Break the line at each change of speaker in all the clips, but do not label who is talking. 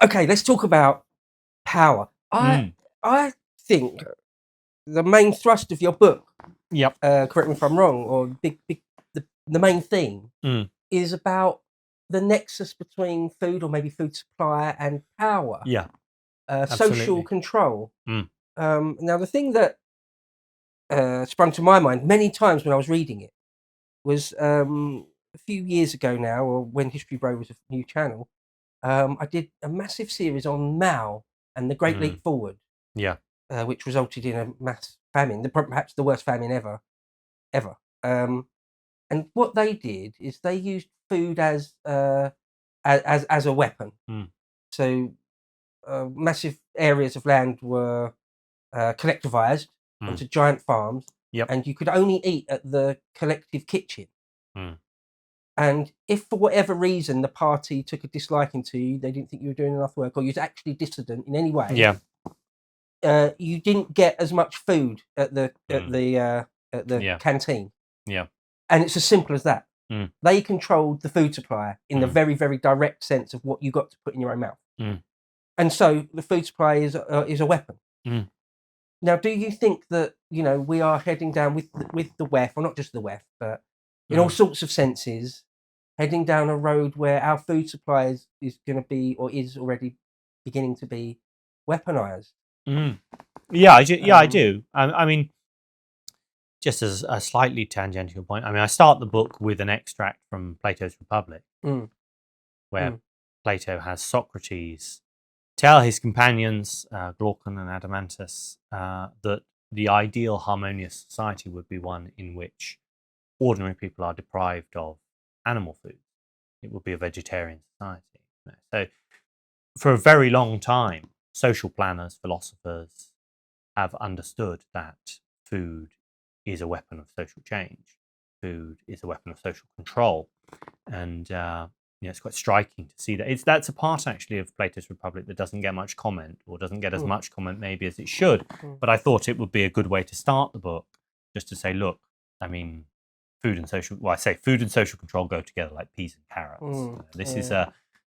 Okay, let's talk about power. I think the main thrust of your book,
Yep.
correct me if I'm wrong, or the main theme is about the nexus between food, or maybe food supply, and power.
Yeah.
Social
Absolutely.
control. Now, the thing that sprung to my mind many times when I was reading it was a few years ago now, or when History Bro was a new channel. I did a massive series on Mao and the Great Leap Forward,
Yeah.
which resulted in a mass famine, perhaps the worst famine ever. And what they did is they used food as a weapon. So massive areas of land were collectivized onto giant farms,
Yep.
and you could only eat at the collective kitchen.
Mm.
And if for whatever reason the party took a disliking to you, they didn't think you were doing enough work, or you was actually dissident in any way,
Yeah.
you didn't get as much food at the
Yeah.
canteen.
Yeah.
And it's as simple as that.
Mm.
They controlled the food supply in the very, very direct sense of what you got to put in your own mouth. And so the food supply is a weapon. Now, do you think that we are heading down with the WEF, or not just the WEF, but in all sorts of senses, heading down a road where our food supply is going to be, or is already beginning to be, weaponized?
Yeah, I do. I mean, just as a slightly tangential point, I mean, I start the book with an extract from Plato's Republic, where Plato has Socrates tell his companions, Glaucon and Adeimantus, that the ideal harmonious society would be one in which ordinary people are deprived of animal food. It would be a vegetarian society. So for a very long time, social planners, philosophers have understood that food is a weapon of social change. Food is a weapon of social control. And it's quite striking to see that. That's a part, actually, of Plato's Republic that doesn't get much comment, or doesn't get as much comment maybe as it should. But I thought it would be a good way to start the book, just to say, look, I mean, food and social control go together like peas and carrots.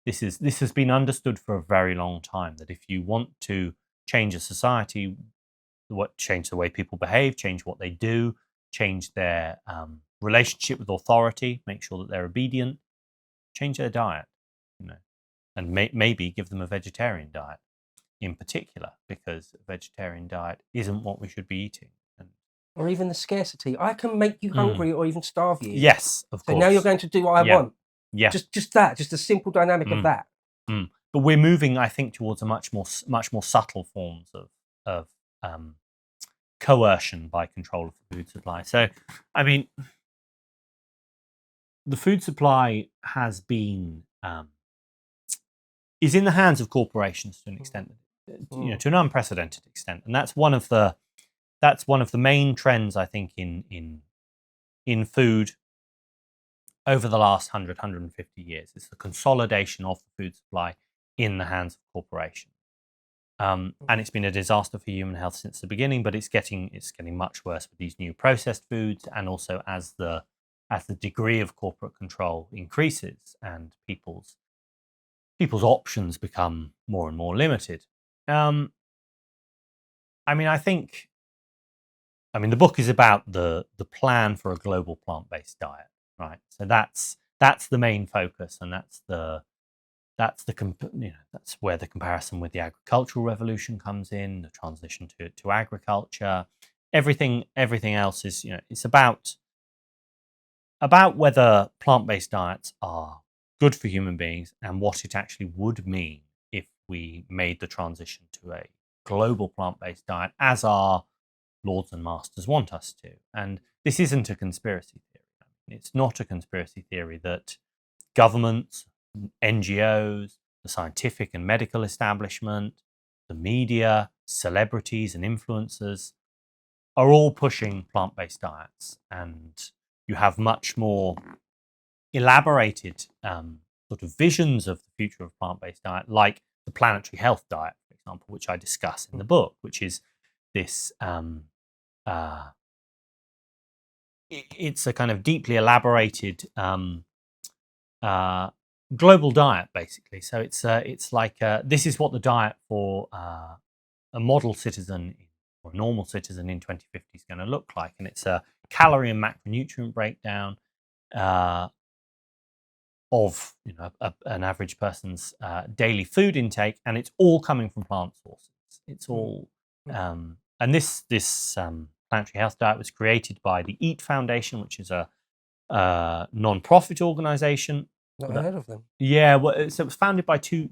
This has been understood for a very long time, that if you want to change a society, change the way people behave, change what they do, change their relationship with authority, make sure that they're obedient, change their diet, and maybe give them a vegetarian diet in particular, because a vegetarian diet isn't what we should be eating.
Or even the scarcity. I can make you hungry, or even starve you.
Yes, of course.
So now you're going to do what I want.
Yeah.
Just that, just a simple dynamic of that.
But we're moving, I think, towards a much more subtle forms of coercion by control of the food supply. So, I mean, the food supply has been is in the hands of corporations to an extent, to an unprecedented extent, and that's one of the main trends, I think, in food over the last 150 years. It's the consolidation of the food supply in the hands of corporations. And it's been a disaster for human health since the beginning, but it's getting much worse with these new processed foods, and also as the degree of corporate control increases and people's options become more and more limited. I mean, the book is about the plan for a global plant-based diet, right? So that's the main focus, and that's where the comparison with the agricultural revolution comes in, the transition to agriculture. Everything else is, it's about whether plant-based diets are good for human beings, and what it actually would mean if we made the transition to a global plant-based diet, as our lords and masters want us to. And this isn't a conspiracy theory. It's not a conspiracy theory that governments, NGOs, the scientific and medical establishment, the media, celebrities and influencers are all pushing plant-based diets. And you have much more elaborated sort of visions of the future of plant-based diet, like the planetary health diet, for example, which I discuss in the book, which is this it's a kind of deeply elaborated global diet, basically. So it's like this is what the diet for a model citizen or a normal citizen in 2050 is going to look like, and it's a calorie and macronutrient breakdown of an average person's daily food intake, and it's all coming from plant sources. It's all and this planetary health diet was created by the Eat Foundation, which is a non-profit organization.
Not heard of them.
Yeah, well, so it was founded by two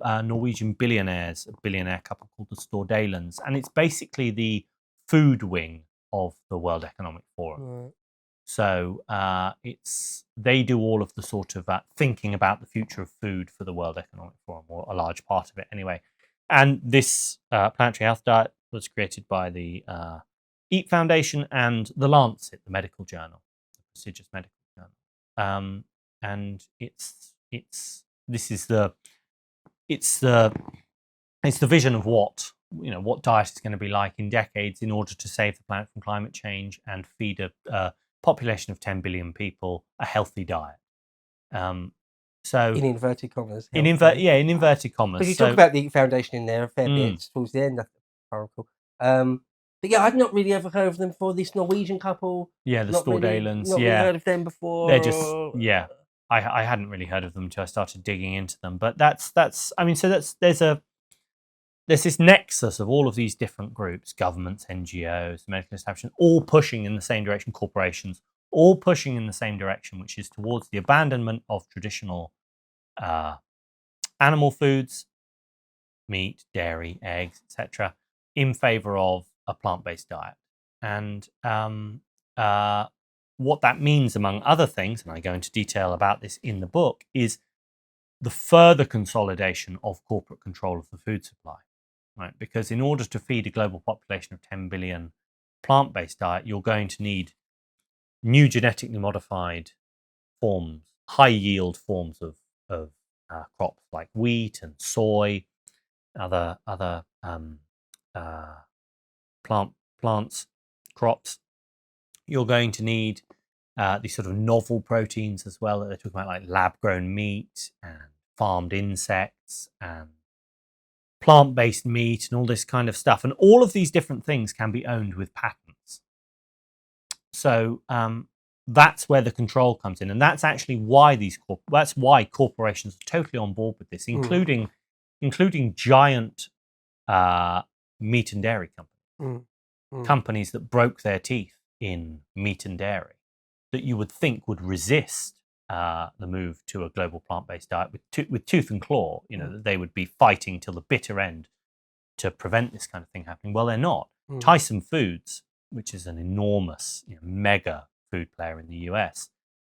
Norwegian billionaires, a billionaire couple called the Stordalens, and it's basically the food wing of the World Economic Forum. Right. So they do all of the sort of thinking about the future of food for the World Economic Forum, or a large part of it anyway. And this planetary health diet was created by the Eat Foundation and the Lancet, the medical journal, the prestigious medical journal. And it's the vision of what diet is going to be like in decades in order to save the planet from climate change and feed a population of 10 billion people a healthy diet. So
in inverted commas.
In inverted commas.
But you talk about the Eat Foundation in there a fair bit towards the end. But yeah, I'd not really ever heard of them before. This Norwegian couple.
Yeah, the Stordalens.
Not really heard of them before.
They're just I hadn't really heard of them until I started digging into them. But there's this nexus of all of these different groups, governments, NGOs, medical establishments, all pushing in the same direction, corporations, all pushing in the same direction, which is towards the abandonment of traditional animal foods, meat, dairy, eggs, etc., in favor of a plant-based diet. And what that means, among other things, and I go into detail about this in the book, is the further consolidation of corporate control of the food supply, right? Because in order to feed a global population of 10 billion plant-based diet, you're going to need new genetically modified forms, high-yield forms of crops like wheat and soy, other plants, crops. You're going to need these sort of novel proteins as well that they're talking about, like lab-grown meat and farmed insects and plant-based meat and all this kind of stuff. And all of these different things can be owned with patents. So that's where the control comes in, and that's actually why why corporations are totally on board with this, including giant meat and dairy companies, companies that broke their teeth in meat and dairy, that you would think would resist the move to a global plant-based diet with tooth and claw. That they would be fighting till the bitter end to prevent this kind of thing happening. Well, they're not. Tyson Foods, which is an enormous, mega food player in the US,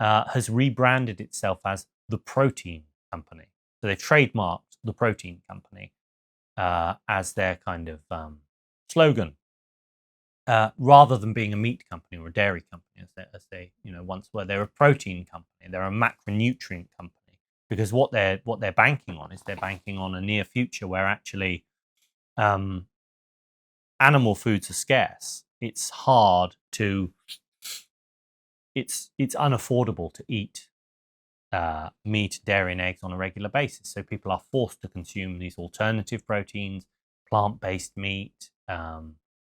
has rebranded itself as the Protein Company. So they've trademarked the Protein Company as their kind of slogan, rather than being a meat company or a dairy company, as they once were. They're a protein company. They're a macronutrient company, because what they're banking on is they're banking on a near future where actually animal foods are scarce. It's hard to it's unaffordable to eat meat, dairy, and eggs on a regular basis. So people are forced to consume these alternative proteins, plant-based meat,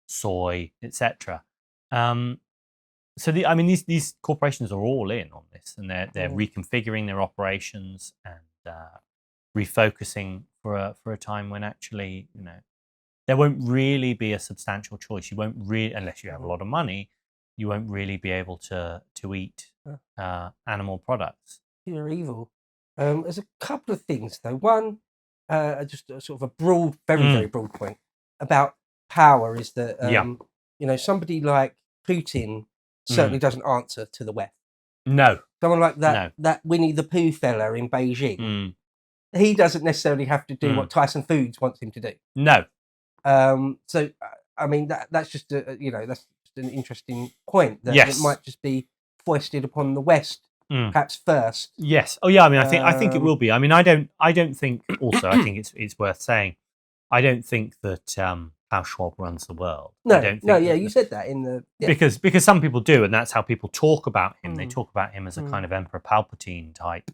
soy, etc. So these corporations are all in on this, and they're reconfiguring their operations and refocusing for a time when actually there won't really be a substantial choice. You won't really, unless you have a lot of money, you won't really be able to eat animal products.
Pure evil. There's a couple of things though. One, just a sort of a broad, very broad point about power is that somebody like Putin certainly doesn't answer to the West.
No.
Someone like that Winnie the Pooh fella in Beijing, he doesn't necessarily have to do what Tyson Foods wants him to do.
No.
So I mean that's just that's just an interesting point that it might just be foisted upon the West perhaps first.
Yes. Oh yeah. I mean, I think it will be. I mean, I don't think. Also, I think it's worth saying, I don't think that Klaus Schwab runs the world.
No. You said that in the
because some people do, and that's how people talk about him. They talk about him as a kind of Emperor Palpatine type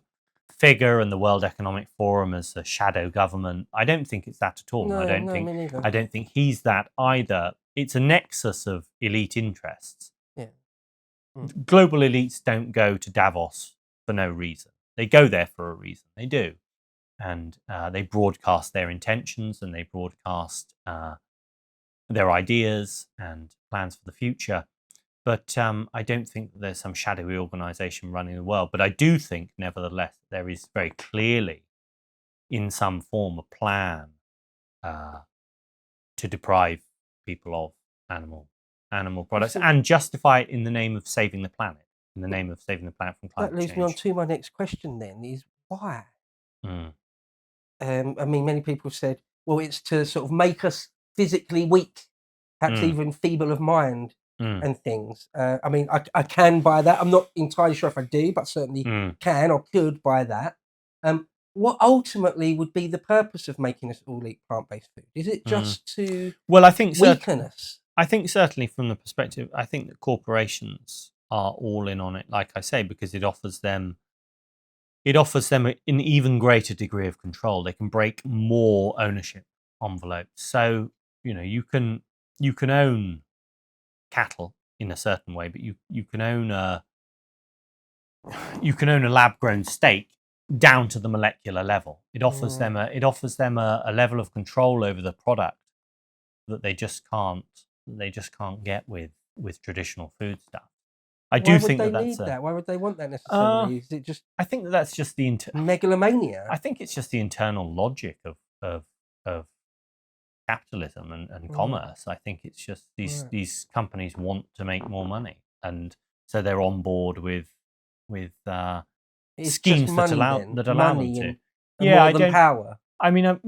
figure and the World Economic Forum as a shadow government. I don't think it's that at all.
No,
Me neither. I don't think he's that either. It's a nexus of elite interests.
Yeah.
Global elites don't go to Davos for no reason. They go there for a reason. They do. And they broadcast their intentions, and they broadcast their ideas and plans for the future. But I don't think that there's some shadowy organization running the world. But I do think, nevertheless, there is very clearly, in some form, a plan to deprive people of animal products and justify it in the name of saving the planet, in the name of saving the planet from climate change.
That leads me on to my next question then, is why?
Mm.
I mean, many people have said, well, it's to sort of make us physically weak, perhaps even feeble of mind and things. I mean, I can buy that. I'm not entirely sure if I do, but certainly can or could buy that. What ultimately would be the purpose of making us all eat plant-based food? Is it just to weaken us?
I think certainly from the perspective, I think that corporations are all in on it, like I say, because it offers them an even greater degree of control. They can break more ownership envelopes. So, you can own cattle in a certain way, but you can own a lab grown steak down to the molecular level. It offers them a level of control over the product that they just can't get with traditional food stuff. I do think that that's
that. Why would they want that necessarily? Is it just?
I think that's just the
megalomania.
I think it's just the internal logic of capitalism and commerce. I think it's just these companies want to make more money, and so they're on board with schemes that allow them to.
More than power.
I mean,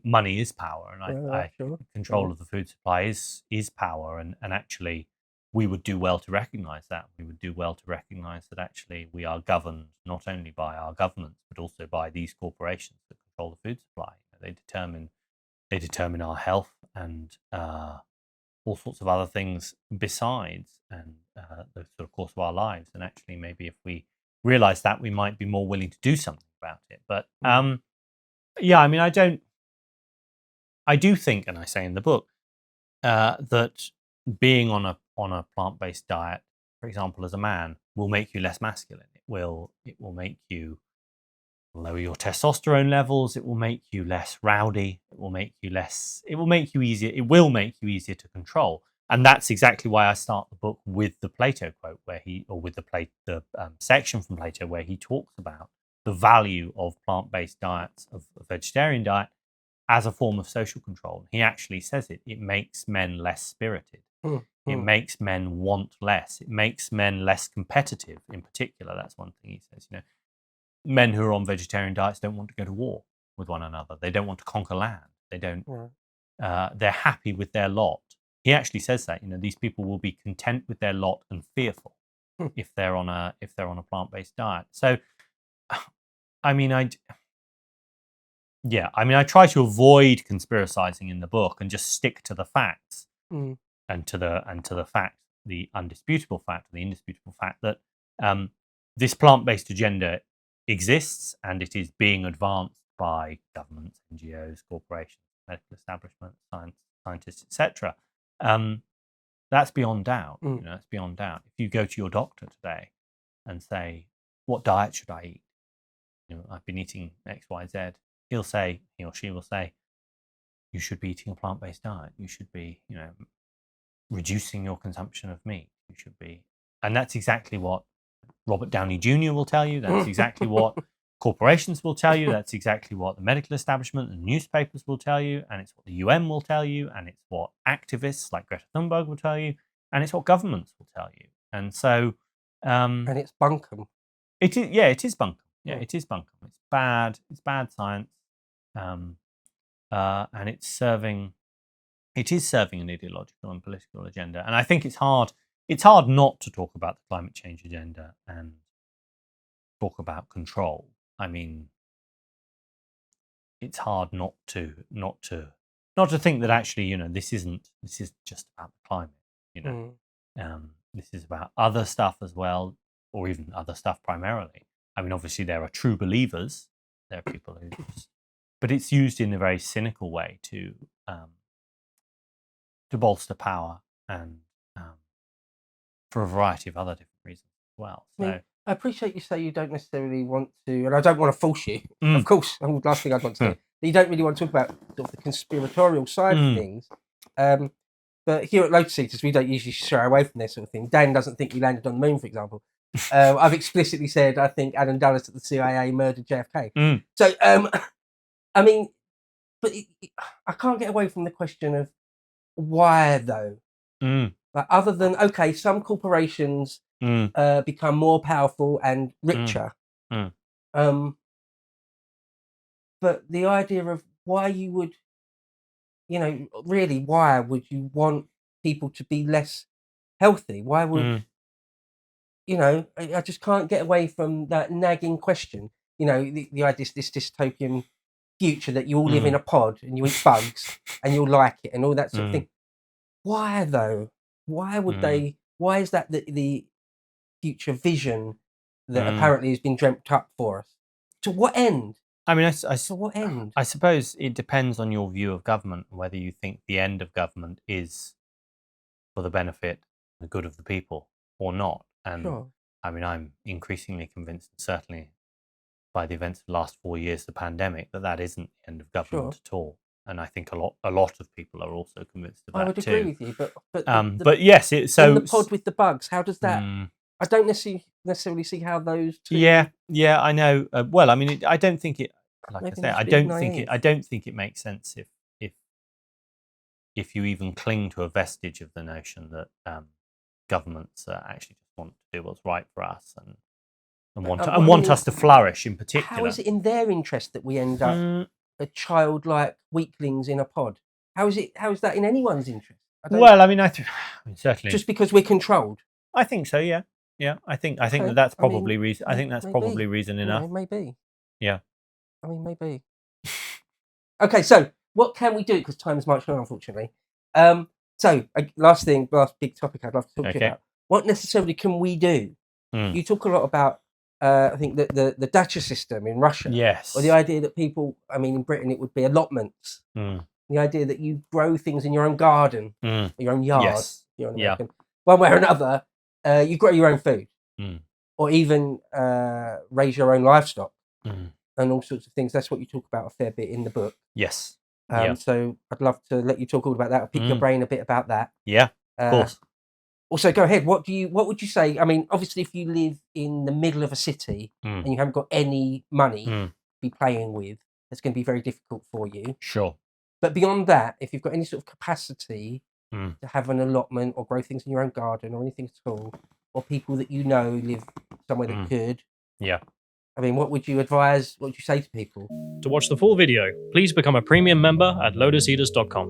money is power, and control of the food supply is power, and actually, we would do well to recognise that. We would do well to recognise that actually we are governed not only by our governments but also by these corporations that control the food supply. They determine our health and all sorts of other things besides, and the sort of course of our lives. And actually, maybe if we realise that, we might be more willing to do something about it. But I mean, I do think, and I say in the book, that being on a plant-based diet, for example, as a man, will make you less masculine. It will make you lower your testosterone levels. It will make you less rowdy. It will make you easier. It will make you easier to control. And that's exactly why I start the book with the Plato quote, the section from Plato where he talks about the value of plant-based diets, of a vegetarian diet, as a form of social control. He actually says it makes men less spirited. It makes men want less. It makes men less competitive. In particular, that's one thing he says. Men who are on vegetarian diets don't want to go to war with one another. They don't want to conquer land. They don't. They're happy with their lot. He actually says that. These people will be content with their lot and fearful if they're on a plant-based diet. So, I mean, I try to avoid conspiracizing in the book and just stick to the facts. And to the fact, the indisputable fact that this plant-based agenda exists, and it is being advanced by governments, NGOs, corporations, medical establishments, scientists, etc. That's beyond doubt. That's beyond doubt. If you go to your doctor today and say, "What diet should I eat?" I've been eating X, Y, Z. He or she will say, "You should be eating a plant-based diet. You should be, reducing your consumption of meat. You should be," and that's exactly what Robert Downey Jr. will tell you. That's exactly what corporations will tell you. That's exactly what the medical establishment and newspapers will tell you, and it's what the UN will tell you, and it's what activists like Greta Thunberg will tell you, and it's what governments will tell you. And so,
and it's bunkum.
It is, yeah, it is bunkum. Yeah, it is bunkum. It's bad. It's bad science, and it is serving an ideological and political agenda. And I think it's hard not to talk about the climate change agenda and talk about control. I mean, it's hard not to think that actually, this is just about the climate. This is about other stuff as well, or even other stuff primarily. I mean, obviously there are true believers. There are people who but it's used in a very cynical way to bolster power and for a variety of other different reasons as well. So
I appreciate you say you don't necessarily want to, and I don't want to force you. Of course, the last thing I'd want to do. You don't really want to talk about sort of the conspiratorial side of things. But here at Lotus Eaters, we don't usually shy away from this sort of thing. Dan doesn't think we landed on the moon, for example. I've explicitly said I think Adam Dulles at the CIA murdered JFK. So, I mean, but I can't get away from the question of why, though. Like, other than, okay, some corporations become more powerful and richer. But the idea of why you would, really, why would you want people to be less healthy? Why would, I just can't get away from that nagging question. The idea, this dystopian future that you all live in a pod and you eat bugs and you'll like it and all that sort of thing. Why, though? Why would they? Why is that the future vision that apparently has been dreamt up for us? To what end?
I mean,
to what end?
I suppose it depends on your view of government, whether you think the end of government is for the benefit, the good of the people, or not. And I mean, I'm increasingly convinced, certainly by the events of the last 4 years, the pandemic, that isn't the end of government at all. And I think a lot of people are also convinced of that too.
I would agree with you,
but yes, so
the pod with the bugs. How does that? I don't necessarily see how those two.
Yeah, I know. Well, I mean, I don't think it. Like I say, I don't think it makes sense if you even cling to a vestige of the notion that governments actually just want to do what's right for us and want us to flourish in particular.
How is it in their interest that we end up a childlike weaklings in a pod? How is that in anyone's interest?
Well, I mean, certainly
just because we're controlled.
I think so. Yeah. I think that's probably reason. I think that's probably reason enough.
Maybe.
Yeah.
I mean, maybe. Okay, so what can we do? Because time is marching on, unfortunately. So last big topic I'd love to talk to you about. What necessarily can we do? You talk a lot about, I think, the dacha system in Russia.
Yes.
Or the idea that people, I mean, in Britain it would be allotments. The idea that you grow things in your own garden, your own yard.
Yes.
You're an American. One way or another, you grow your own food. Or even raise your own livestock. And all sorts of things. That's what you talk about a fair bit in the book.
Yes.
So I'd love to let you talk all about that. I'll pick your brain a bit about that.
Yeah, of course.
Also, go ahead. What would you say? I mean, obviously, if you live in the middle of a city and you haven't got any money to be playing with, it's going to be very difficult for you.
Sure.
But beyond that, if you've got any sort of capacity to have an allotment or grow things in your own garden or anything at all, or people that you know live somewhere that could.
Yeah.
I mean, what would you advise? What would you say to people?
To watch the full video, please become a premium member at lotuseaters.com.